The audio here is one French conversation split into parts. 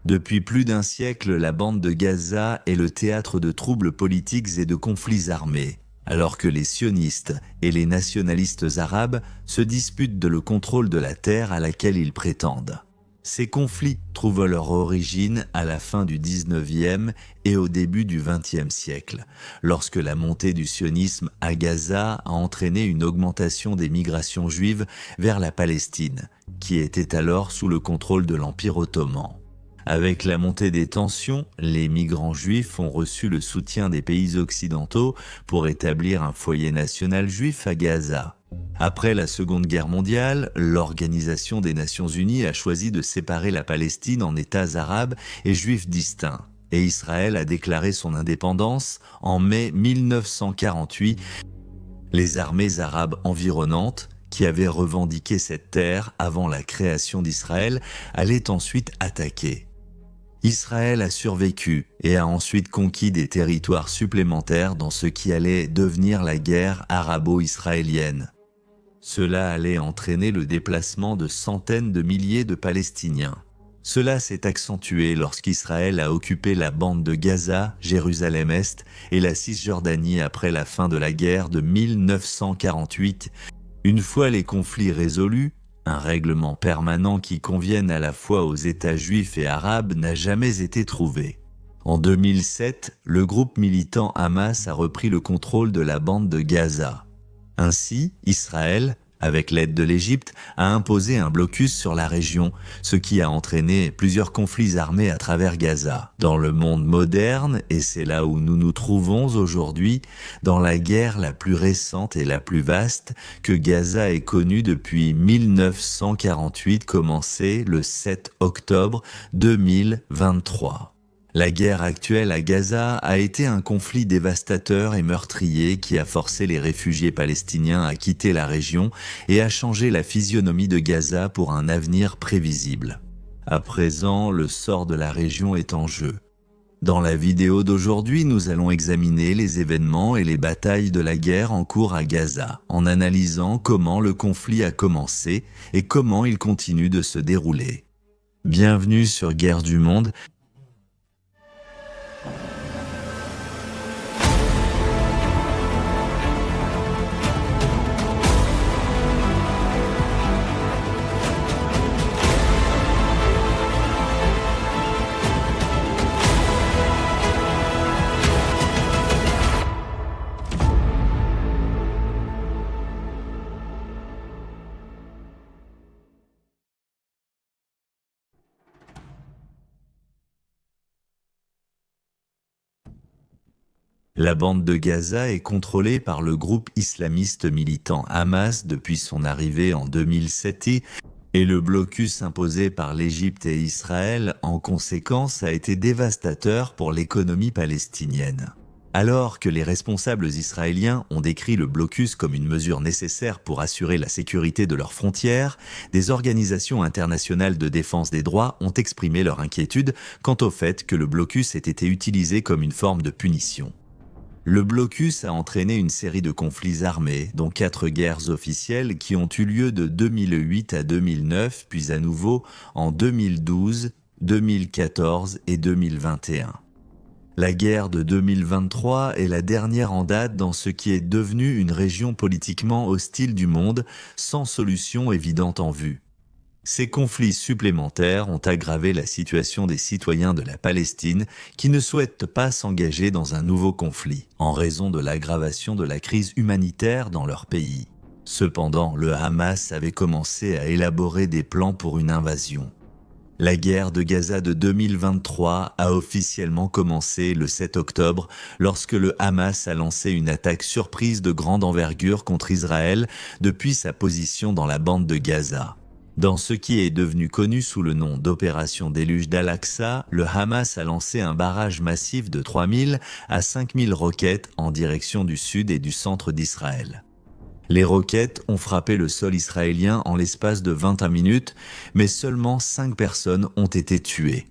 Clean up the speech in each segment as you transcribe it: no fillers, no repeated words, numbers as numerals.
Depuis plus d'un siècle, la bande de Gaza est le théâtre de troubles politiques et de conflits armés, alors que les sionistes et les nationalistes arabes se disputent le contrôle de la terre à laquelle ils prétendent. Ces conflits trouvent leur origine à la fin du 19e et au début du 20e siècle, lorsque la montée du sionisme à Gaza a entraîné une augmentation des migrations juives vers la Palestine, qui était alors sous le contrôle de l'Empire ottoman. Avec la montée des tensions, les migrants juifs ont reçu le soutien des pays occidentaux pour établir un foyer national juif à Gaza. Après la Seconde Guerre mondiale, l'Organisation des Nations Unies a choisi de séparer la Palestine en États arabes et juifs distincts, et Israël a déclaré son indépendance en mai 1948. Les armées arabes environnantes, qui avaient revendiqué cette terre avant la création d'Israël, allaient ensuite attaquer. Israël a survécu et a ensuite conquis des territoires supplémentaires dans ce qui allait devenir la guerre arabo-israélienne. Cela allait entraîner le déplacement de centaines de milliers de Palestiniens. Cela s'est accentué lorsqu'Israël a occupé la bande de Gaza, Jérusalem-Est et la Cisjordanie après la fin de la guerre de 1948. Une fois les conflits résolus, un règlement permanent qui convienne à la fois aux États juifs et arabes n'a jamais été trouvé. En 2007, le groupe militant Hamas a repris le contrôle de la bande de Gaza. Ainsi, Israël, avec l'aide de l'Égypte, a imposé un blocus sur la région, ce qui a entraîné plusieurs conflits armés à travers Gaza. Dans le monde moderne, et c'est là où nous nous trouvons aujourd'hui, dans la guerre la plus récente et la plus vaste que Gaza ait connue depuis 1948, commencée le 7 octobre 2023. La guerre actuelle à Gaza a été un conflit dévastateur et meurtrier qui a forcé les réfugiés palestiniens à quitter la région et a changé la physionomie de Gaza pour un avenir prévisible. À présent, le sort de la région est en jeu. Dans la vidéo d'aujourd'hui, nous allons examiner les événements et les batailles de la guerre en cours à Gaza, en analysant comment le conflit a commencé et comment il continue de se dérouler. Bienvenue sur Guerre du Monde. La bande de Gaza est contrôlée par le groupe islamiste militant Hamas depuis son arrivée en 2007 et le blocus imposé par l'Égypte et Israël en conséquence a été dévastateur pour l'économie palestinienne. Alors que les responsables israéliens ont décrit le blocus comme une mesure nécessaire pour assurer la sécurité de leurs frontières, des organisations internationales de défense des droits ont exprimé leur inquiétude quant au fait que le blocus ait été utilisé comme une forme de punition. Le blocus a entraîné une série de conflits armés, dont 4 guerres officielles qui ont eu lieu de 2008 à 2009, puis à nouveau en 2012, 2014 et 2021. La guerre de 2023 est la dernière en date dans ce qui est devenu une région politiquement hostile du monde, sans solution évidente en vue. Ces conflits supplémentaires ont aggravé la situation des citoyens de la Palestine qui ne souhaitent pas s'engager dans un nouveau conflit, en raison de l'aggravation de la crise humanitaire dans leur pays. Cependant, le Hamas avait commencé à élaborer des plans pour une invasion. La guerre de Gaza de 2023 a officiellement commencé le 7 octobre lorsque le Hamas a lancé une attaque surprise de grande envergure contre Israël depuis sa position dans la bande de Gaza. Dans ce qui est devenu connu sous le nom d'opération déluge d'Al-Aqsa, le Hamas a lancé un barrage massif de 3000 à 5000 roquettes en direction du sud et du centre d'Israël. Les roquettes ont frappé le sol israélien en l'espace de 21 minutes, mais seulement 5 personnes ont été tuées.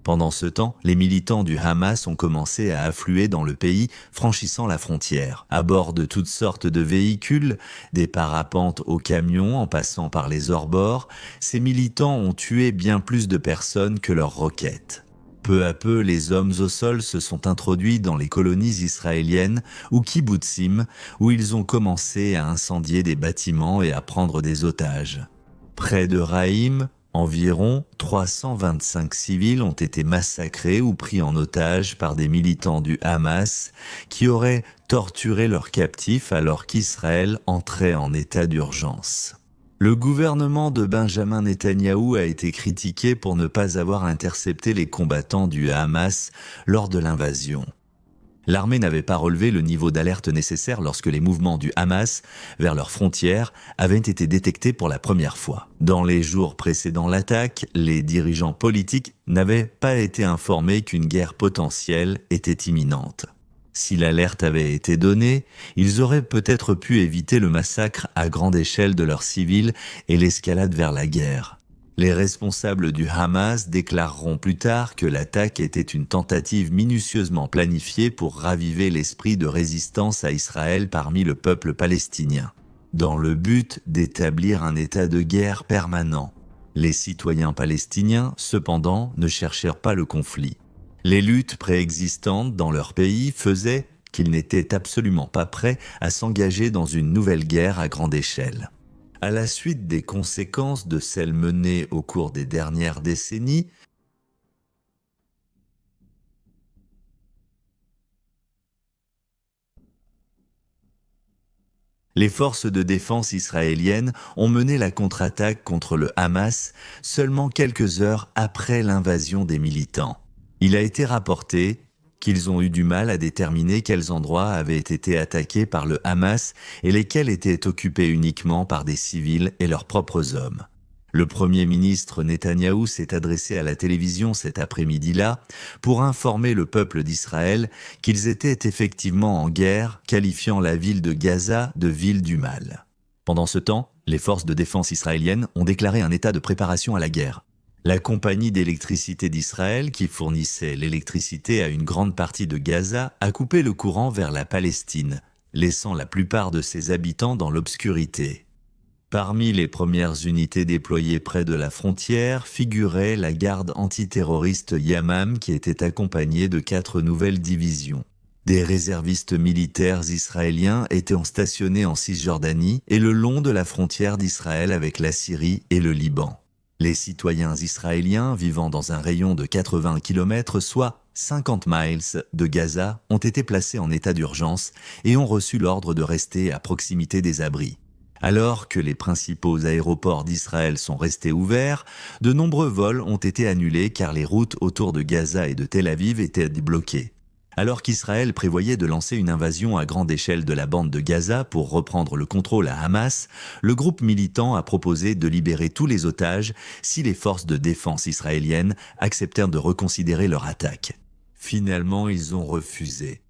Pendant ce temps, les militants du Hamas ont commencé à affluer dans le pays, franchissant la frontière. À bord de toutes sortes de véhicules, des parapentes aux camions en passant par les hors-bords, ces militants ont tué bien plus de personnes que leurs roquettes. Peu à peu, les hommes au sol se sont introduits dans les colonies israéliennes ou kibbutzim, où ils ont commencé à incendier des bâtiments et à prendre des otages. Près de Raïm, environ 325 civils ont été massacrés ou pris en otage par des militants du Hamas qui auraient torturé leurs captifs alors qu'Israël entrait en état d'urgence. Le gouvernement de Benjamin Netanyahou a été critiqué pour ne pas avoir intercepté les combattants du Hamas lors de l'invasion. L'armée n'avait pas relevé le niveau d'alerte nécessaire lorsque les mouvements du Hamas vers leurs frontières avaient été détectés pour la première fois. Dans les jours précédant l'attaque, les dirigeants politiques n'avaient pas été informés qu'une guerre potentielle était imminente. Si l'alerte avait été donnée, ils auraient peut-être pu éviter le massacre à grande échelle de leurs civils et l'escalade vers la guerre. Les responsables du Hamas déclareront plus tard que l'attaque était une tentative minutieusement planifiée pour raviver l'esprit de résistance à Israël parmi le peuple palestinien, dans le but d'établir un état de guerre permanent. Les citoyens palestiniens, cependant, ne cherchèrent pas le conflit. Les luttes préexistantes dans leur pays faisaient qu'ils n'étaient absolument pas prêts à s'engager dans une nouvelle guerre à grande échelle. À la suite des conséquences de celles menées au cours des dernières décennies, les forces de défense israéliennes ont mené la contre-attaque contre le Hamas seulement quelques heures après l'invasion des militants. Il a été rapporté qu'ils ont eu du mal à déterminer quels endroits avaient été attaqués par le Hamas et lesquels étaient occupés uniquement par des civils et leurs propres hommes. Le Premier ministre Netanyahou s'est adressé à la télévision cet après-midi-là pour informer le peuple d'Israël qu'ils étaient effectivement en guerre, qualifiant la ville de Gaza de ville du mal. Pendant ce temps, les forces de défense israéliennes ont déclaré un état de préparation à la guerre. La compagnie d'électricité d'Israël, qui fournissait l'électricité à une grande partie de Gaza, a coupé le courant vers la Palestine, laissant la plupart de ses habitants dans l'obscurité. Parmi les premières unités déployées près de la frontière figurait la garde antiterroriste Yamam qui était accompagnée de 4 nouvelles divisions. Des réservistes militaires israéliens étaient stationnés en Cisjordanie et le long de la frontière d'Israël avec la Syrie et le Liban. Les citoyens israéliens vivant dans un rayon de 80 km, soit 50 miles de Gaza, ont été placés en état d'urgence et ont reçu l'ordre de rester à proximité des abris. Alors que les principaux aéroports d'Israël sont restés ouverts, de nombreux vols ont été annulés car les routes autour de Gaza et de Tel Aviv étaient bloquées. Alors qu'Israël prévoyait de lancer une invasion à grande échelle de la bande de Gaza pour reprendre le contrôle à Hamas, le groupe militant a proposé de libérer tous les otages si les forces de défense israéliennes acceptèrent de reconsidérer leur attaque. Finalement, ils ont refusé.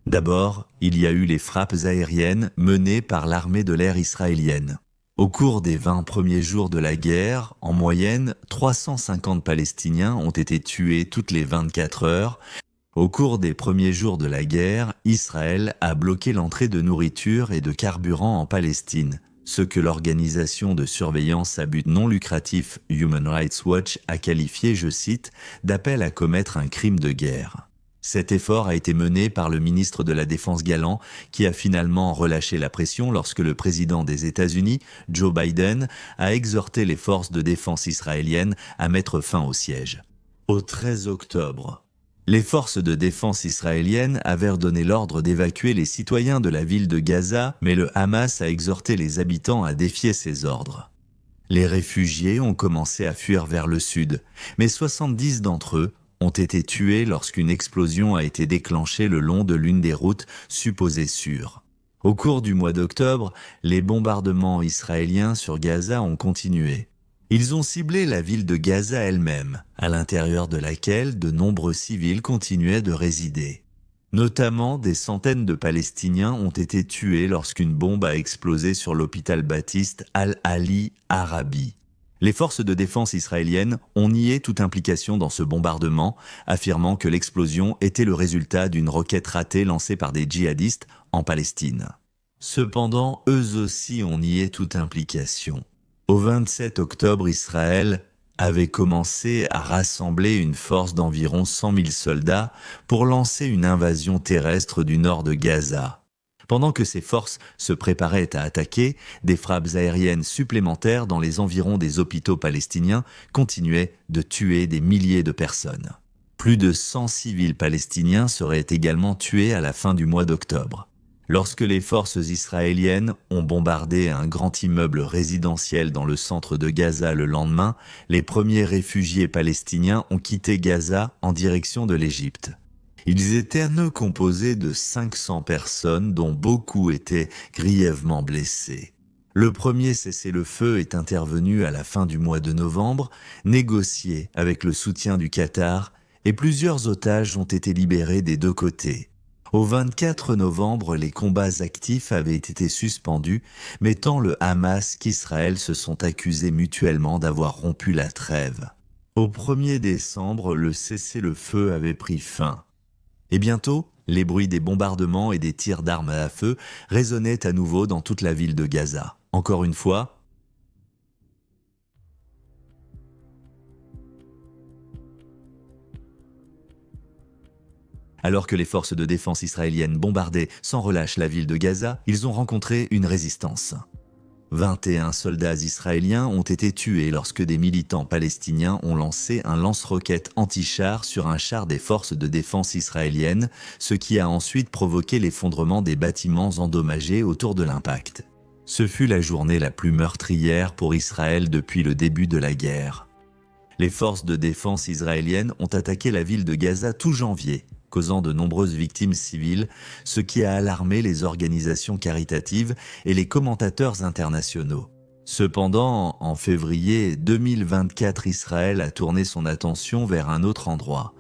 D'abord, il y a eu les frappes aériennes menées par l'armée de l'air israélienne. Au cours des 20 premiers jours de la guerre, en moyenne, 350 Palestiniens ont été tués toutes les 24 heures. Au cours des premiers jours de la guerre, Israël a bloqué l'entrée de nourriture et de carburant en Palestine, ce que l'organisation de surveillance à but non lucratif Human Rights Watch a qualifié, je cite, d'appel à commettre un crime de guerre. Cet effort a été mené par le ministre de la Défense Galland, qui a finalement relâché la pression lorsque le président des États-Unis, Joe Biden, a exhorté les forces de défense israéliennes à mettre fin au siège. Au 13 octobre, les forces de défense israéliennes avaient donné l'ordre d'évacuer les citoyens de la ville de Gaza, mais le Hamas a exhorté les habitants à défier ces ordres. Les réfugiés ont commencé à fuir vers le sud, mais 70 d'entre eux ont été tués lorsqu'une explosion a été déclenchée le long de l'une des routes supposées sûres. Au cours du mois d'octobre, les bombardements israéliens sur Gaza ont continué. Ils ont ciblé la ville de Gaza elle-même, à l'intérieur de laquelle de nombreux civils continuaient de résider. Notamment, des centaines de Palestiniens ont été tués lorsqu'une bombe a explosé sur l'hôpital baptiste Al-Ali Arabi. Les forces de défense israéliennes ont nié toute implication dans ce bombardement, affirmant que l'explosion était le résultat d'une roquette ratée lancée par des djihadistes en Palestine. Cependant, eux aussi ont nié toute implication. Au 27 octobre, Israël avait commencé à rassembler une force d'environ 100 000 soldats pour lancer une invasion terrestre du nord de Gaza. Pendant que ces forces se préparaient à attaquer, des frappes aériennes supplémentaires dans les environs des hôpitaux palestiniens continuaient de tuer des milliers de personnes. Plus de 100 civils palestiniens seraient également tués à la fin du mois d'octobre. Lorsque les forces israéliennes ont bombardé un grand immeuble résidentiel dans le centre de Gaza le lendemain, les premiers réfugiés palestiniens ont quitté Gaza en direction de l'Égypte. Ils étaient composés de 500 personnes dont beaucoup étaient grièvement blessés. Le premier cessez-le-feu est intervenu à la fin du mois de novembre, négocié avec le soutien du Qatar, et plusieurs otages ont été libérés des deux côtés. Au 24 novembre, les combats actifs avaient été suspendus, mais tant le Hamas qu'Israël se sont accusés mutuellement d'avoir rompu la trêve. Au 1er décembre, le cessez-le-feu avait pris fin. Et bientôt, les bruits des bombardements et des tirs d'armes à feu résonnaient à nouveau dans toute la ville de Gaza. Encore une fois, alors que les forces de défense israéliennes bombardaient sans relâche la ville de Gaza, ils ont rencontré une résistance. 21 soldats israéliens ont été tués lorsque des militants palestiniens ont lancé un lance-roquettes anti-char sur un char des forces de défense israéliennes, ce qui a ensuite provoqué l'effondrement des bâtiments endommagés autour de l'impact. Ce fut la journée la plus meurtrière pour Israël depuis le début de la guerre. Les forces de défense israéliennes ont attaqué la ville de Gaza tout janvier, causant de nombreuses victimes civiles, ce qui a alarmé les organisations caritatives et les commentateurs internationaux. Cependant, en février 2024, Israël a tourné son attention vers un autre endroit.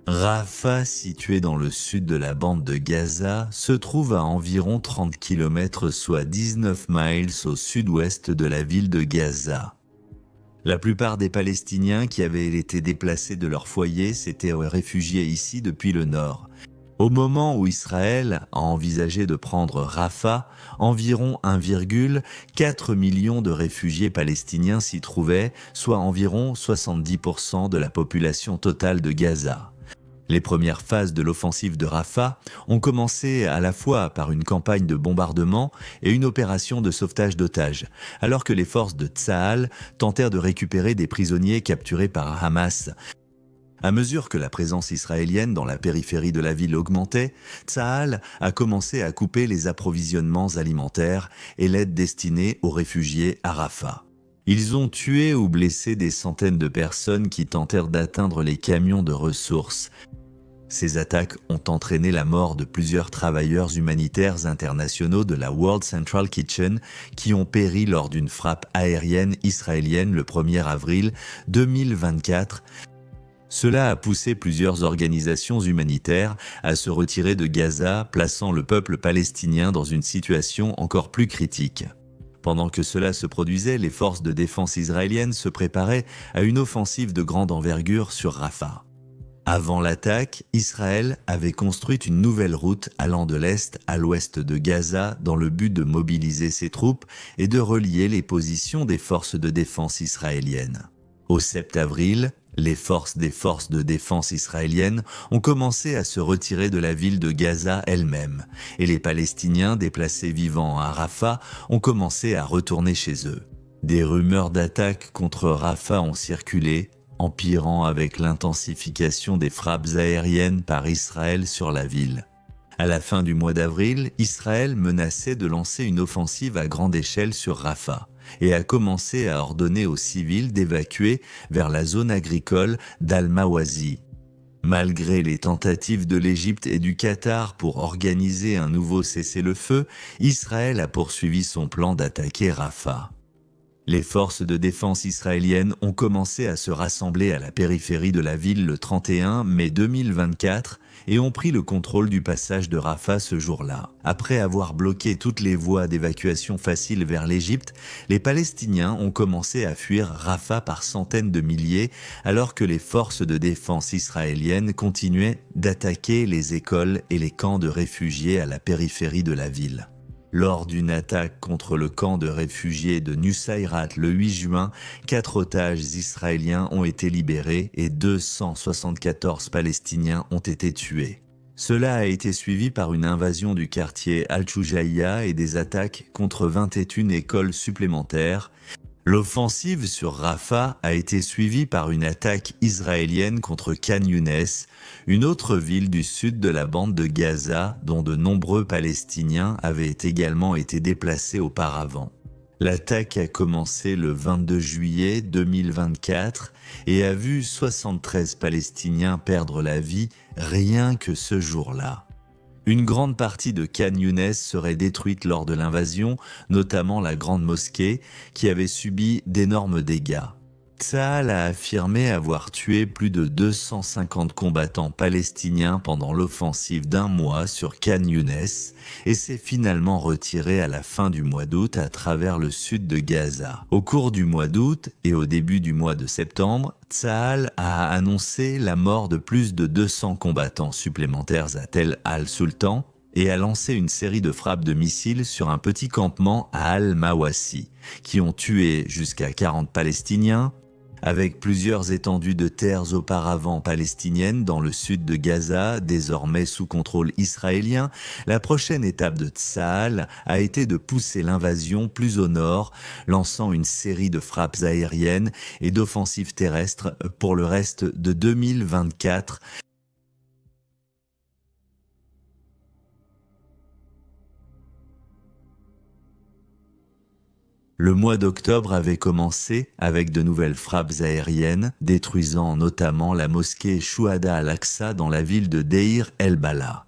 Rafah, situé dans le sud de la bande de Gaza, se trouve à environ 30 km, soit 19 miles au sud-ouest de la ville de Gaza. La plupart des Palestiniens qui avaient été déplacés de leur foyer s'étaient réfugiés ici depuis le nord. Au moment où Israël a envisagé de prendre Rafah, environ 1,4 million de réfugiés palestiniens s'y trouvaient, soit environ 70% de la population totale de Gaza. Les premières phases de l'offensive de Rafah ont commencé à la fois par une campagne de bombardement et une opération de sauvetage d'otages, alors que les forces de Tsahal tentèrent de récupérer des prisonniers capturés par Hamas. À mesure que la présence israélienne dans la périphérie de la ville augmentait, Tsahal a commencé à couper les approvisionnements alimentaires et l'aide destinée aux réfugiés à Rafah. Ils ont tué ou blessé des centaines de personnes qui tentèrent d'atteindre les camions de ressources. Ces attaques ont entraîné la mort de plusieurs travailleurs humanitaires internationaux de la World Central Kitchen qui ont péri lors d'une frappe aérienne israélienne le 1er avril 2024. Cela a poussé plusieurs organisations humanitaires à se retirer de Gaza, plaçant le peuple palestinien dans une situation encore plus critique. Pendant que cela se produisait, les forces de défense israéliennes se préparaient à une offensive de grande envergure sur Rafah. Avant l'attaque, Israël avait construit une nouvelle route allant de l'est à l'ouest de Gaza dans le but de mobiliser ses troupes et de relier les positions des forces de défense israéliennes. Au 7 avril, les forces de défense israéliennes ont commencé à se retirer de la ville de Gaza elle-même, et les Palestiniens déplacés vivant à Rafah ont commencé à retourner chez eux. Des rumeurs d'attaques contre Rafah ont circulé, empirant avec l'intensification des frappes aériennes par Israël sur la ville. À la fin du mois d'avril, Israël menaçait de lancer une offensive à grande échelle sur Rafah et a commencé à ordonner aux civils d'évacuer vers la zone agricole d'Al-Mawazi. Malgré les tentatives de l'Égypte et du Qatar pour organiser un nouveau cessez-le-feu, Israël a poursuivi son plan d'attaquer Rafah. Les forces de défense israéliennes ont commencé à se rassembler à la périphérie de la ville le 31 mai 2024 et ont pris le contrôle du passage de Rafah ce jour-là. Après avoir bloqué toutes les voies d'évacuation faciles vers l'Égypte, les Palestiniens ont commencé à fuir Rafah par centaines de milliers alors que les forces de défense israéliennes continuaient d'attaquer les écoles et les camps de réfugiés à la périphérie de la ville. Lors d'une attaque contre le camp de réfugiés de Nusayrat le 8 juin, 4 otages israéliens ont été libérés et 274 Palestiniens ont été tués. Cela a été suivi par une invasion du quartier Al-Choujaïa et des attaques contre 21 écoles supplémentaires. L'offensive sur Rafah a été suivie par une attaque israélienne contre Khan Younes, une autre ville du sud de la bande de Gaza dont de nombreux Palestiniens avaient également été déplacés auparavant. L'attaque a commencé le 22 juillet 2024 et a vu 73 Palestiniens perdre la vie rien que ce jour-là. Une grande partie de Khan Younes serait détruite lors de l'invasion, notamment la grande mosquée, qui avait subi d'énormes dégâts. Tsahal a affirmé avoir tué plus de 250 combattants palestiniens pendant l'offensive d'un mois sur Khan Younes et s'est finalement retiré à la fin du mois d'août à travers le sud de Gaza. Au cours du mois d'août et au début du mois de septembre, Tsahal a annoncé la mort de plus de 200 combattants supplémentaires à Tel al-Sultan et a lancé une série de frappes de missiles sur un petit campement à Al-Mawassi, qui ont tué jusqu'à 40 Palestiniens. Avec plusieurs étendues de terres auparavant palestiniennes dans le sud de Gaza, désormais sous contrôle israélien, la prochaine étape de Tsahal a été de pousser l'invasion plus au nord, lançant une série de frappes aériennes et d'offensives terrestres pour le reste de 2024. Le mois d'octobre avait commencé avec de nouvelles frappes aériennes, détruisant notamment la mosquée Shuhada al-Aqsa dans la ville de Deir el-Bala.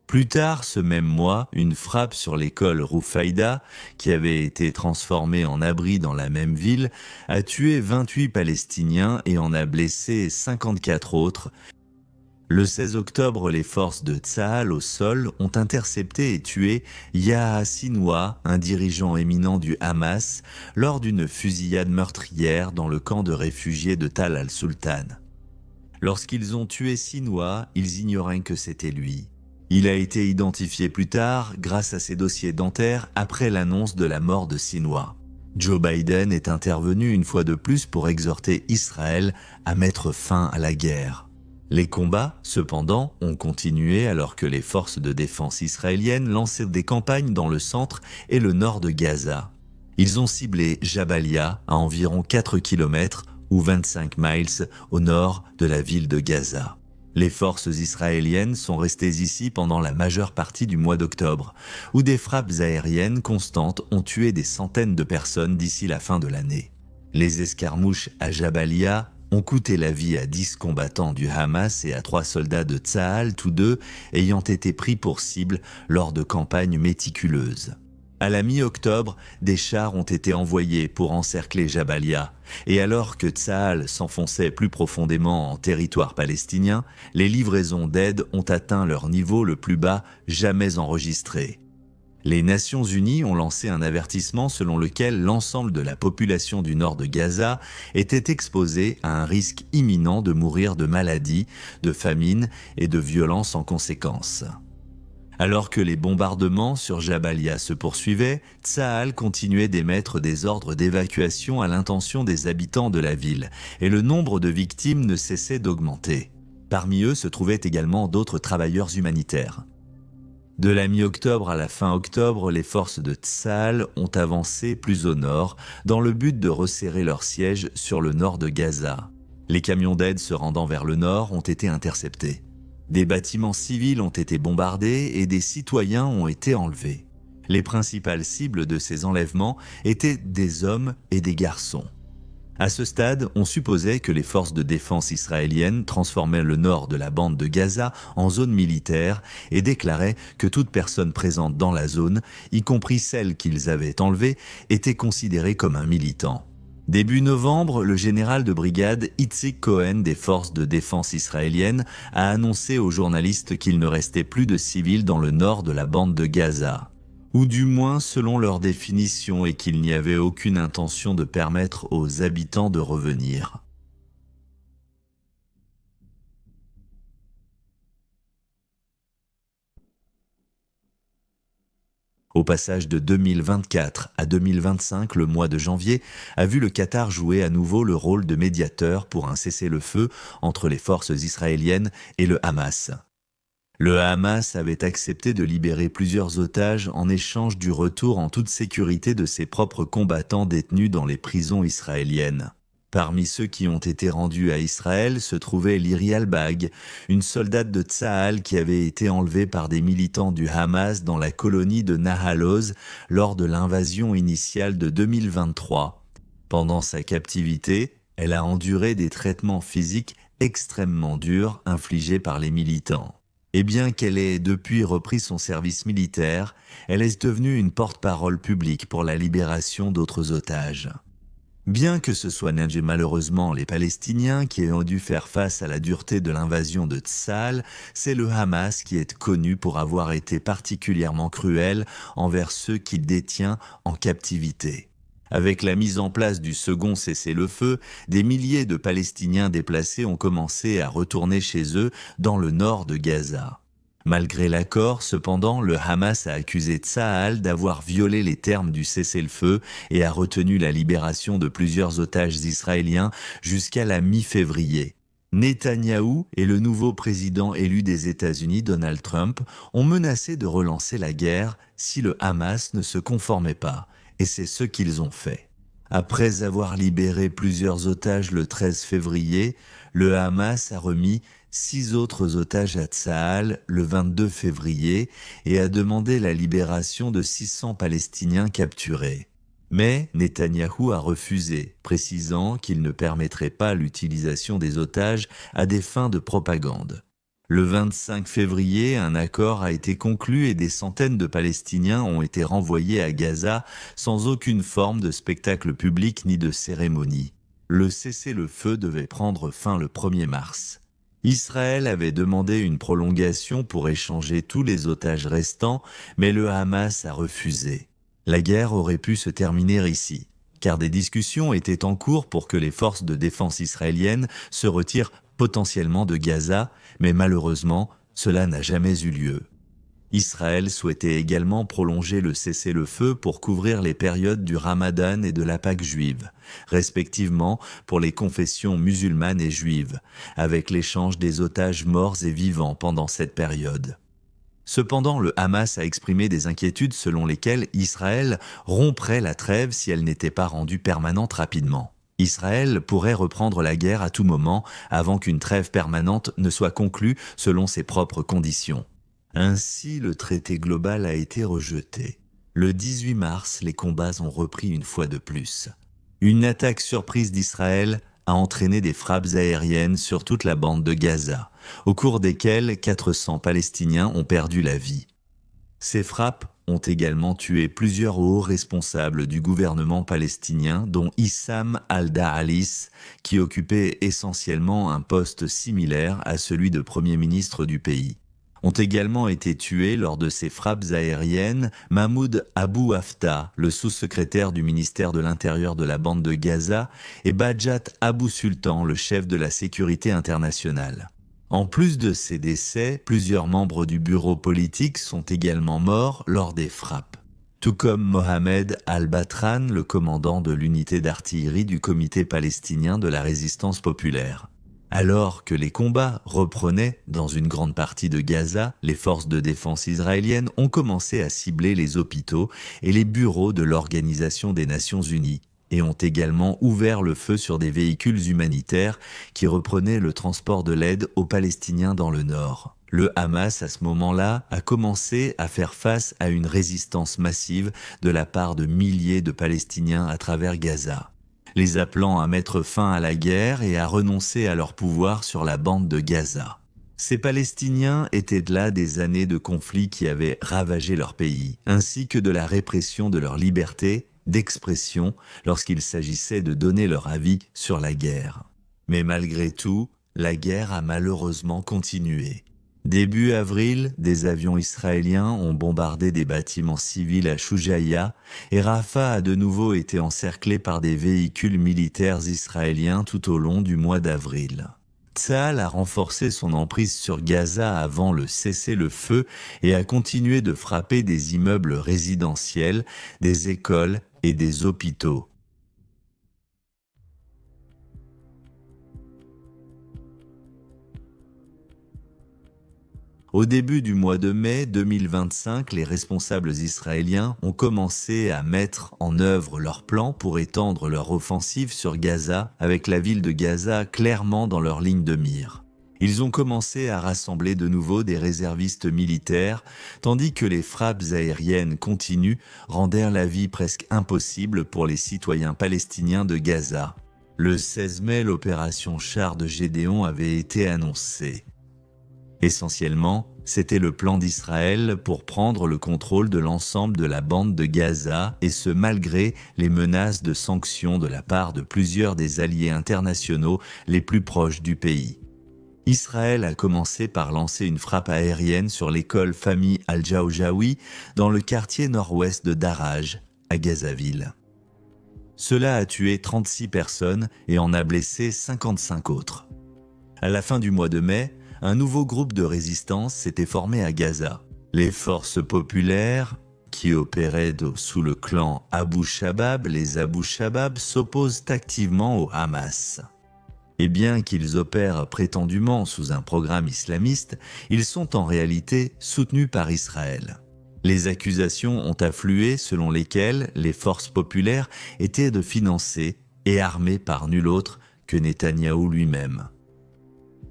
Plus tard, ce même mois, une frappe sur l'école Roufaïda, qui avait été transformée en abri dans la même ville, a tué 28 Palestiniens et en a blessé 54 autres. Le 16 octobre, les forces de Tsahal au sol ont intercepté et tué Yahya Sinwar, un dirigeant éminent du Hamas, lors d'une fusillade meurtrière dans le camp de réfugiés de Tal al-Sultan. Lorsqu'ils ont tué Sinwar, ils ignoraient que c'était lui. Il a été identifié plus tard grâce à ses dossiers dentaires après l'annonce de la mort de Sinwar. Joe Biden est intervenu une fois de plus pour exhorter Israël à mettre fin à la guerre. Les combats, cependant, ont continué alors que les forces de défense israéliennes lançaient des campagnes dans le centre et le nord de Gaza. Ils ont ciblé Jabalia à environ 4 km ou 25 miles au nord de la ville de Gaza. Les forces israéliennes sont restées ici pendant la majeure partie du mois d'octobre, où des frappes aériennes constantes ont tué des centaines de personnes d'ici la fin de l'année. Les escarmouches à Jabalia ont coûté la vie à 10 combattants du Hamas et à 3 soldats de Tsahal, tous deux ayant été pris pour cible lors de campagnes méticuleuses. À la mi-octobre, des chars ont été envoyés pour encercler Jabalia, et alors que Tsahal s'enfonçait plus profondément en territoire palestinien, les livraisons d'aide ont atteint leur niveau le plus bas jamais enregistré. Les Nations Unies ont lancé un avertissement selon lequel l'ensemble de la population du nord de Gaza était exposée à un risque imminent de mourir de maladies, de famine et de violences en conséquence. Alors que les bombardements sur Jabalia se poursuivaient, Tsahal continuait d'émettre des ordres d'évacuation à l'intention des habitants de la ville, et le nombre de victimes ne cessait d'augmenter. Parmi eux se trouvaient également d'autres travailleurs humanitaires. De la mi-octobre à la fin octobre, les forces de Tsahal ont avancé plus au nord, dans le but de resserrer leur siège sur le nord de Gaza. Les camions d'aide se rendant vers le nord ont été interceptés. Des bâtiments civils ont été bombardés et des citoyens ont été enlevés. Les principales cibles de ces enlèvements étaient des hommes et des garçons. À ce stade, on supposait que les forces de défense israéliennes transformaient le nord de la bande de Gaza en zone militaire et déclaraient que toute personne présente dans la zone, y compris celle qu'ils avaient enlevée, était considérée comme un militant. Début novembre, le général de brigade Itzik Cohen des forces de défense israéliennes a annoncé aux journalistes qu'il ne restait plus de civils dans le nord de la bande de Gaza, ou du moins selon leur définition, et qu'il n'y avait aucune intention de permettre aux habitants de revenir. Au passage de 2024 à 2025, le mois de janvier a vu le Qatar jouer à nouveau le rôle de médiateur pour un cessez-le-feu entre les forces israéliennes et le Hamas. Le Hamas avait accepté de libérer plusieurs otages en échange du retour en toute sécurité de ses propres combattants détenus dans les prisons israéliennes. Parmi ceux qui ont été rendus à Israël se trouvait Liri Albag, une soldate de Tsahal qui avait été enlevée par des militants du Hamas dans la colonie de Nahal Oz lors de l'invasion initiale de 2023. Pendant sa captivité, elle a enduré des traitements physiques extrêmement durs infligés par les militants. Et bien qu'elle ait depuis repris son service militaire, elle est devenue une porte-parole publique pour la libération d'autres otages. Bien que ce soit malheureusement les Palestiniens qui ont dû faire face à la dureté de l'invasion de Tsahal, c'est le Hamas qui est connu pour avoir été particulièrement cruel envers ceux qu'il détient en captivité. Avec la mise en place du second cessez-le-feu, des milliers de Palestiniens déplacés ont commencé à retourner chez eux dans le nord de Gaza. Malgré l'accord, cependant, le Hamas a accusé Tsahal d'avoir violé les termes du cessez-le-feu et a retenu la libération de plusieurs otages israéliens jusqu'à la mi-février. Netanyahou et le nouveau président élu des États-Unis, Donald Trump, ont menacé de relancer la guerre si le Hamas ne se conformait pas, et c'est ce qu'ils ont fait. Après avoir libéré plusieurs otages le 13 février, le Hamas a remis 6 autres otages à Tsahal le 22 février et a demandé la libération de 600 Palestiniens capturés. Mais Netanyahou a refusé, précisant qu'il ne permettrait pas l'utilisation des otages à des fins de propagande. Le 25 février, un accord a été conclu et des centaines de Palestiniens ont été renvoyés à Gaza sans aucune forme de spectacle public ni de cérémonie. Le cessez-le-feu devait prendre fin le 1er mars. Israël avait demandé une prolongation pour échanger tous les otages restants, mais le Hamas a refusé. La guerre aurait pu se terminer ici, car des discussions étaient en cours pour que les forces de défense israéliennes se retirent potentiellement de Gaza, mais malheureusement, cela n'a jamais eu lieu. Israël souhaitait également prolonger le cessez-le-feu pour couvrir les périodes du Ramadan et de la Pâque juive, respectivement pour les confessions musulmanes et juives, avec l'échange des otages morts et vivants pendant cette période. Cependant, le Hamas a exprimé des inquiétudes selon lesquelles Israël romprait la trêve si elle n'était pas rendue permanente rapidement. Israël pourrait reprendre la guerre à tout moment avant qu'une trêve permanente ne soit conclue selon ses propres conditions. Ainsi, le traité global a été rejeté. Le 18 mars, les combats ont repris une fois de plus. Une attaque surprise d'Israël a entraîné des frappes aériennes sur toute la bande de Gaza, au cours desquelles 400 Palestiniens ont perdu la vie. Ces frappes ont également tué plusieurs hauts responsables du gouvernement palestinien, dont Issam al-Da'alis, qui occupait essentiellement un poste similaire à celui de Premier ministre du pays. Ont également été tués lors de ces frappes aériennes Mahmoud Abou Hafta, le sous-secrétaire du ministère de l'Intérieur de la bande de Gaza, et Bajat Abou Sultan, le chef de la sécurité internationale. En plus de ces décès, plusieurs membres du bureau politique sont également morts lors des frappes, tout comme Mohamed Al-Batran, le commandant de l'unité d'artillerie du Comité palestinien de la résistance populaire. Alors que les combats reprenaient dans une grande partie de Gaza, les forces de défense israéliennes ont commencé à cibler les hôpitaux et les bureaux de l'Organisation des Nations Unies et ont également ouvert le feu sur des véhicules humanitaires qui reprenaient le transport de l'aide aux Palestiniens dans le nord. Le Hamas, à ce moment-là, a commencé à faire face à une résistance massive de la part de milliers de Palestiniens à travers Gaza, les appelant à mettre fin à la guerre et à renoncer à leur pouvoir sur la bande de Gaza. Ces Palestiniens étaient là des années de conflits qui avaient ravagé leur pays, ainsi que de la répression de leur liberté d'expression lorsqu'il s'agissait de donner leur avis sur la guerre. Mais malgré tout, la guerre a malheureusement continué. Début avril, des avions israéliens ont bombardé des bâtiments civils à Shoujaïa et Rafah a de nouveau été encerclé par des véhicules militaires israéliens tout au long du mois d'avril. Tsahal a renforcé son emprise sur Gaza avant le cessez-le-feu et a continué de frapper des immeubles résidentiels, des écoles et des hôpitaux. Au début du mois de mai 2025, les responsables israéliens ont commencé à mettre en œuvre leur plan pour étendre leur offensive sur Gaza, avec la ville de Gaza clairement dans leur ligne de mire. Ils ont commencé à rassembler de nouveau des réservistes militaires, tandis que les frappes aériennes continues rendèrent la vie presque impossible pour les citoyens palestiniens de Gaza. Le 16 mai, l'opération Char de Gédéon avait été annoncée. Essentiellement, c'était le plan d'Israël pour prendre le contrôle de l'ensemble de la bande de Gaza, et ce malgré les menaces de sanctions de la part de plusieurs des alliés internationaux les plus proches du pays. Israël a commencé par lancer une frappe aérienne sur l'école Famille Al-Jawjawi dans le quartier nord-ouest de Daraj, à Gazaville. Cela a tué 36 personnes et en a blessé 55 autres. À la fin du mois de mai, un nouveau groupe de résistance s'était formé à Gaza. Les forces populaires, qui opéraient sous le clan Abu Shabab, les Abu Shabab s'opposent activement au Hamas. Et bien qu'ils opèrent prétendument sous un programme islamiste, ils sont en réalité soutenus par Israël. Les accusations ont afflué selon lesquelles les forces populaires étaient de financer et armées par nul autre que Netanyahou lui-même.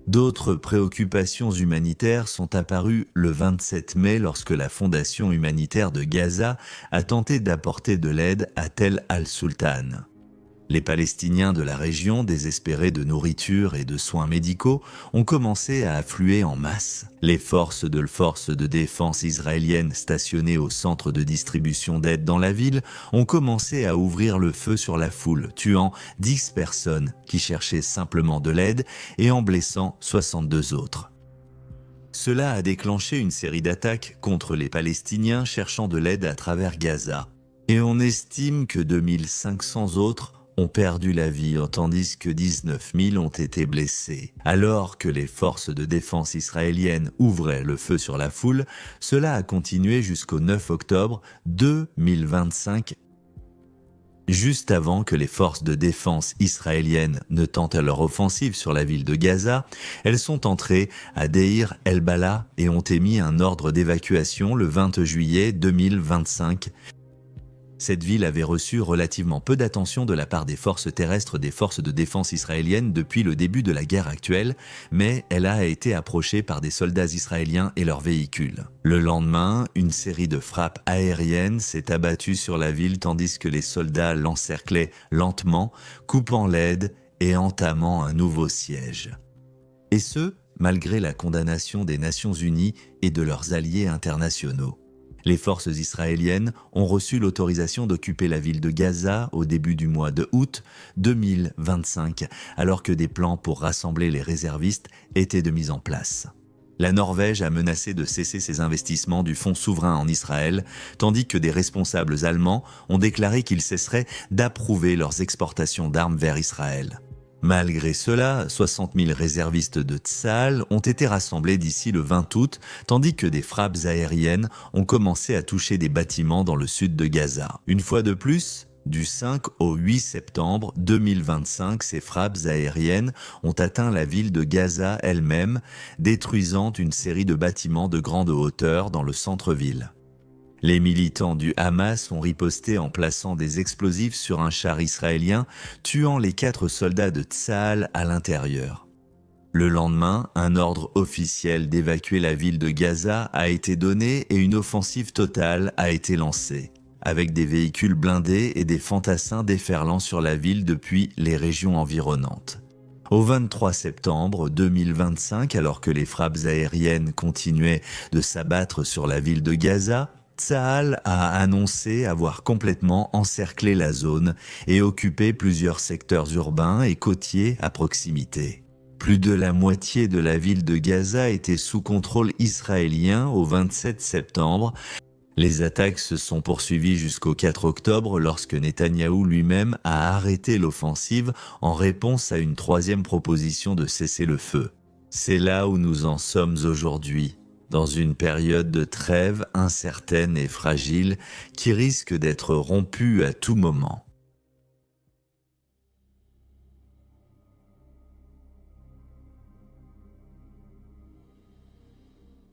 D'autres préoccupations humanitaires sont apparues le 27 mai lorsque la Fondation humanitaire de Gaza a tenté d'apporter de l'aide à Tel al-Sultan. Les Palestiniens de la région, désespérés de nourriture et de soins médicaux, ont commencé à affluer en masse. Les forces de défense israéliennes stationnées au centre de distribution d'aide dans la ville ont commencé à ouvrir le feu sur la foule, tuant 10 personnes qui cherchaient simplement de l'aide et en blessant 62 autres. Cela a déclenché une série d'attaques contre les Palestiniens cherchant de l'aide à travers Gaza. Et on estime que 2500 autres ont perdu la vie, tandis que 19 000 ont été blessés. Alors que les forces de défense israéliennes ouvraient le feu sur la foule, cela a continué jusqu'au 9 octobre 2025, juste avant que les forces de défense israéliennes ne tentent leur offensive sur la ville de Gaza. Elles sont entrées à Deir el-Bala et ont émis un ordre d'évacuation le 20 juillet 2025. Cette ville avait reçu relativement peu d'attention de la part des forces terrestres des forces de défense israéliennes depuis le début de la guerre actuelle, mais elle a été approchée par des soldats israéliens et leurs véhicules. Le lendemain, une série de frappes aériennes s'est abattue sur la ville tandis que les soldats l'encerclaient lentement, coupant l'aide et entamant un nouveau siège. Et ce, malgré la condamnation des Nations Unies et de leurs alliés internationaux. Les forces israéliennes ont reçu l'autorisation d'occuper la ville de Gaza au début du mois de août 2025, alors que des plans pour rassembler les réservistes étaient de mise en place. La Norvège a menacé de cesser ses investissements du fonds souverain en Israël, tandis que des responsables allemands ont déclaré qu'ils cesseraient d'approuver leurs exportations d'armes vers Israël. Malgré cela, 60 000 réservistes de Tsahal ont été rassemblés d'ici le 20 août, tandis que des frappes aériennes ont commencé à toucher des bâtiments dans le sud de Gaza. Une fois de plus, du 5 au 8 septembre 2025, ces frappes aériennes ont atteint la ville de Gaza elle-même, détruisant une série de bâtiments de grande hauteur dans le centre-ville. Les militants du Hamas ont riposté en plaçant des explosifs sur un char israélien, tuant les 4 soldats de Tsahal à l'intérieur. Le lendemain, un ordre officiel d'évacuer la ville de Gaza a été donné et une offensive totale a été lancée, avec des véhicules blindés et des fantassins déferlant sur la ville depuis les régions environnantes. Au 23 septembre 2025, alors que les frappes aériennes continuaient de s'abattre sur la ville de Gaza, Tsahal a annoncé avoir complètement encerclé la zone et occupé plusieurs secteurs urbains et côtiers à proximité. Plus de la moitié de la ville de Gaza était sous contrôle israélien au 27 septembre, Les attaques se sont poursuivies jusqu'au 4 octobre lorsque Netanyahou lui-même a arrêté l'offensive en réponse à une troisième proposition de cessez-le-feu. C'est là où nous en sommes aujourd'hui, dans une période de trêve incertaine et fragile qui risque d'être rompue à tout moment.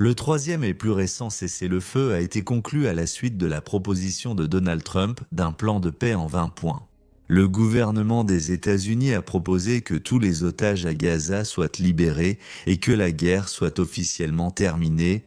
Le troisième et plus récent cessez-le-feu a été conclu à la suite de la proposition de Donald Trump d'un plan de paix en 20 points. Le gouvernement des États-Unis a proposé que tous les otages à Gaza soient libérés et que la guerre soit officiellement terminée.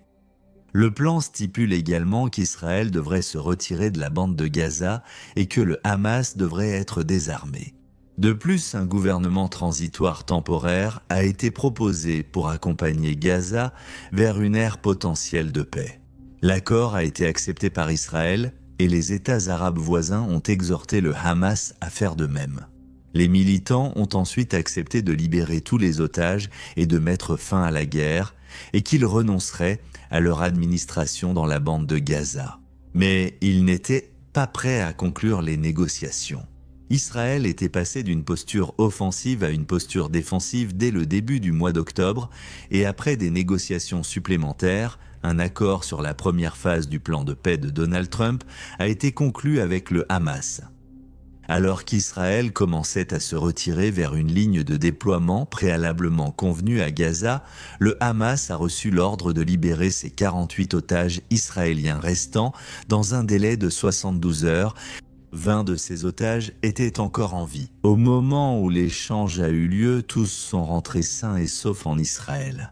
Le plan stipule également qu'Israël devrait se retirer de la bande de Gaza et que le Hamas devrait être désarmé. De plus, un gouvernement transitoire temporaire a été proposé pour accompagner Gaza vers une ère potentielle de paix. L'accord a été accepté par Israël et les États arabes voisins ont exhorté le Hamas à faire de même. Les militants ont ensuite accepté de libérer tous les otages et de mettre fin à la guerre et qu'ils renonceraient à leur administration dans la bande de Gaza. Mais ils n'étaient pas prêts à conclure les négociations. Israël était passé d'une posture offensive à une posture défensive dès le début du mois d'octobre et après des négociations supplémentaires, un accord sur la première phase du plan de paix de Donald Trump a été conclu avec le Hamas. Alors qu'Israël commençait à se retirer vers une ligne de déploiement préalablement convenue à Gaza, le Hamas a reçu l'ordre de libérer ses 48 otages israéliens restants dans un délai de 72 heures. 20 de ces otages étaient encore en vie. Au moment où l'échange a eu lieu, tous sont rentrés sains et saufs en Israël.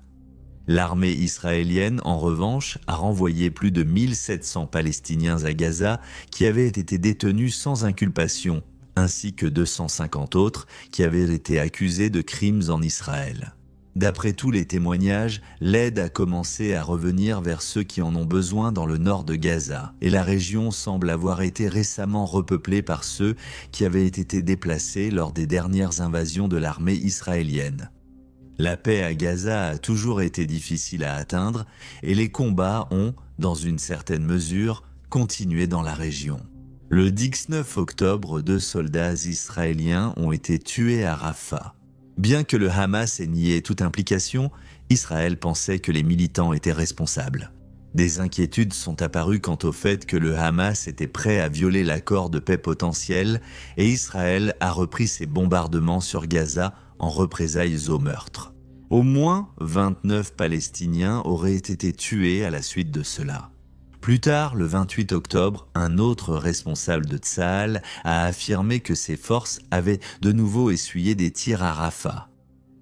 L'armée israélienne, en revanche, a renvoyé plus de 1700 Palestiniens à Gaza qui avaient été détenus sans inculpation, ainsi que 250 autres qui avaient été accusés de crimes en Israël. D'après tous les témoignages, l'aide a commencé à revenir vers ceux qui en ont besoin dans le nord de Gaza, et la région semble avoir été récemment repeuplée par ceux qui avaient été déplacés lors des dernières invasions de l'armée israélienne. La paix à Gaza a toujours été difficile à atteindre, et les combats ont, dans une certaine mesure, continué dans la région. Le 19 octobre, 2 soldats israéliens ont été tués à Rafah. Bien que le Hamas ait nié toute implication, Israël pensait que les militants étaient responsables. Des inquiétudes sont apparues quant au fait que le Hamas était prêt à violer l'accord de paix potentiel et Israël a repris ses bombardements sur Gaza en représailles au meurtre. Au moins 29 Palestiniens auraient été tués à la suite de cela. Plus tard, le 28 octobre, un autre responsable de Tsahal a affirmé que ses forces avaient de nouveau essuyé des tirs à Rafah.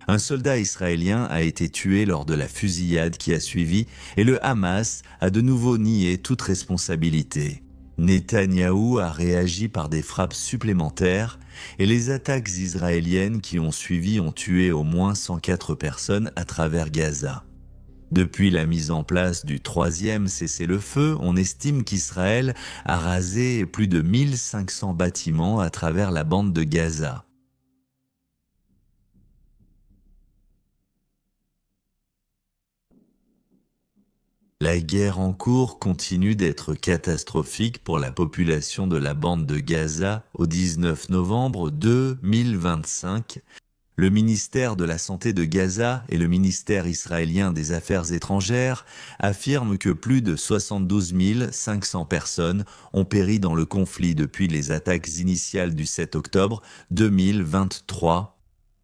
Un soldat israélien a été tué lors de la fusillade qui a suivi et le Hamas a de nouveau nié toute responsabilité. Netanyahou a réagi par des frappes supplémentaires et les attaques israéliennes qui ont suivi ont tué au moins 104 personnes à travers Gaza. Depuis la mise en place du troisième cessez-le-feu, on estime qu'Israël a rasé plus de 1500 bâtiments à travers la bande de Gaza. La guerre en cours continue d'être catastrophique pour la population de la bande de Gaza au 19 novembre 2025. Le ministère de la Santé de Gaza et le ministère israélien des Affaires étrangères affirment que plus de 72 500 personnes ont péri dans le conflit depuis les attaques initiales du 7 octobre 2023.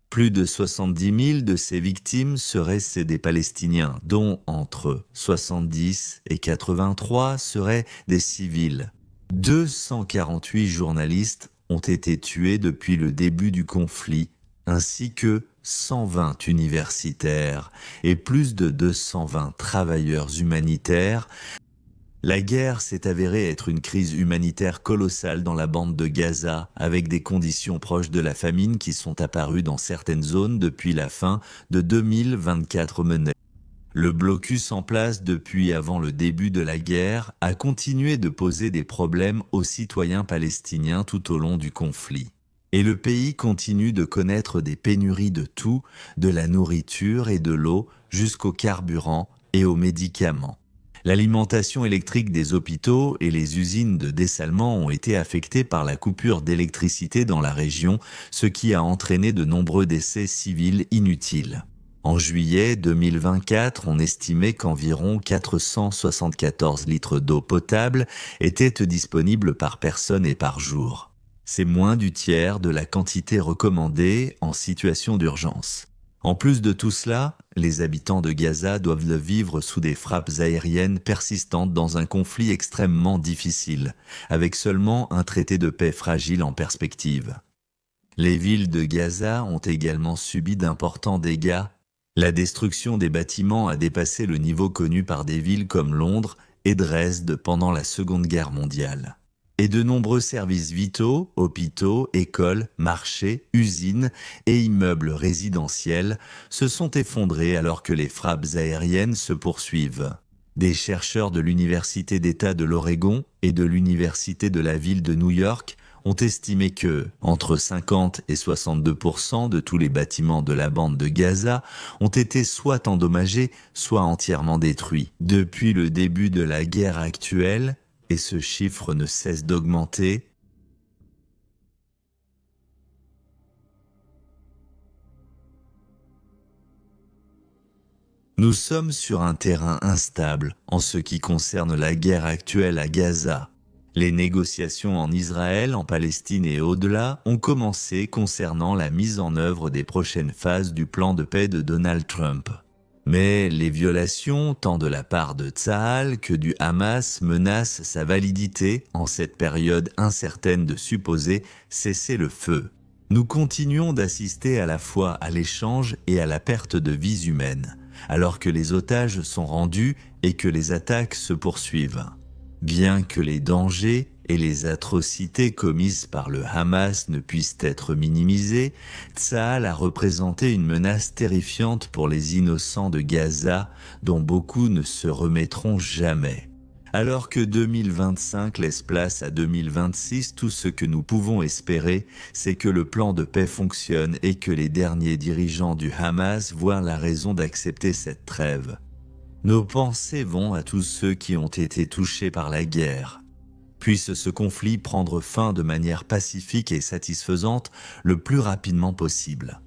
Plus de 70 000 de ces victimes seraient des Palestiniens, dont entre 70 et 83 seraient des civils. 248 journalistes ont été tués depuis le début du conflit, ainsi que 120 universitaires et plus de 220 travailleurs humanitaires. La guerre s'est avérée être une crise humanitaire colossale dans la bande de Gaza, avec des conditions proches de la famine qui sont apparues dans certaines zones depuis la fin de 2024 menée. Le blocus en place depuis avant le début de la guerre a continué de poser des problèmes aux citoyens palestiniens tout au long du conflit. Et le pays continue de connaître des pénuries de tout, de la nourriture et de l'eau jusqu'au carburant et aux médicaments. L'alimentation électrique des hôpitaux et les usines de dessalement ont été affectées par la coupure d'électricité dans la région, ce qui a entraîné de nombreux décès civils inutiles. En juillet 2024, on estimait qu'environ 474 litres d'eau potable étaient disponibles par personne et par jour. C'est moins du tiers de la quantité recommandée en situation d'urgence. En plus de tout cela, les habitants de Gaza doivent le vivre sous des frappes aériennes persistantes dans un conflit extrêmement difficile, avec seulement un traité de paix fragile en perspective. Les villes de Gaza ont également subi d'importants dégâts. La destruction des bâtiments a dépassé le niveau connu par des villes comme Londres et Dresde pendant la Seconde Guerre mondiale. Et de nombreux services vitaux, hôpitaux, écoles, marchés, usines et immeubles résidentiels se sont effondrés alors que les frappes aériennes se poursuivent. Des chercheurs de l'Université d'État de l'Oregon et de l'Université de la ville de New York ont estimé que, entre 50 et 62% de tous les bâtiments de la bande de Gaza ont été soit endommagés, soit entièrement détruits. Depuis le début de la guerre actuelle, et ce chiffre ne cesse d'augmenter, nous sommes sur un terrain instable en ce qui concerne la guerre actuelle à Gaza. Les négociations en Israël, en Palestine et au-delà ont commencé concernant la mise en œuvre des prochaines phases du plan de paix de Donald Trump. Mais les violations, tant de la part de Tsahal que du Hamas, menacent sa validité en cette période incertaine de supposer cesser le feu. Nous continuons d'assister à la fois à l'échange et à la perte de vies humaines, alors que les otages sont rendus et que les attaques se poursuivent. Bien que les dangers et les atrocités commises par le Hamas ne puissent être minimisés, Tsahal a représenté une menace terrifiante pour les innocents de Gaza, dont beaucoup ne se remettront jamais. Alors que 2025 laisse place à 2026, tout ce que nous pouvons espérer, c'est que le plan de paix fonctionne et que les derniers dirigeants du Hamas voient la raison d'accepter cette trêve. Nos pensées vont à tous ceux qui ont été touchés par la guerre. Puisse ce conflit prendre fin de manière pacifique et satisfaisante le plus rapidement possible.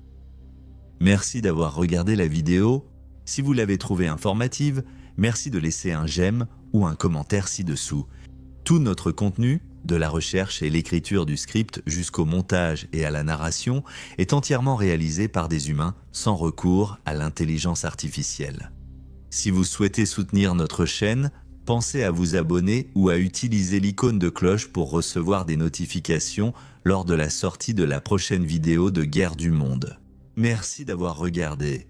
Merci d'avoir regardé la vidéo. Si vous l'avez trouvée informative, merci de laisser un j'aime ou un commentaire ci-dessous. Tout notre contenu, de la recherche et l'écriture du script jusqu'au montage et à la narration, est entièrement réalisé par des humains sans recours à l'intelligence artificielle. Si vous souhaitez soutenir notre chaîne, pensez à vous abonner ou à utiliser l'icône de cloche pour recevoir des notifications lors de la sortie de la prochaine vidéo de Guerre du Monde. Merci d'avoir regardé.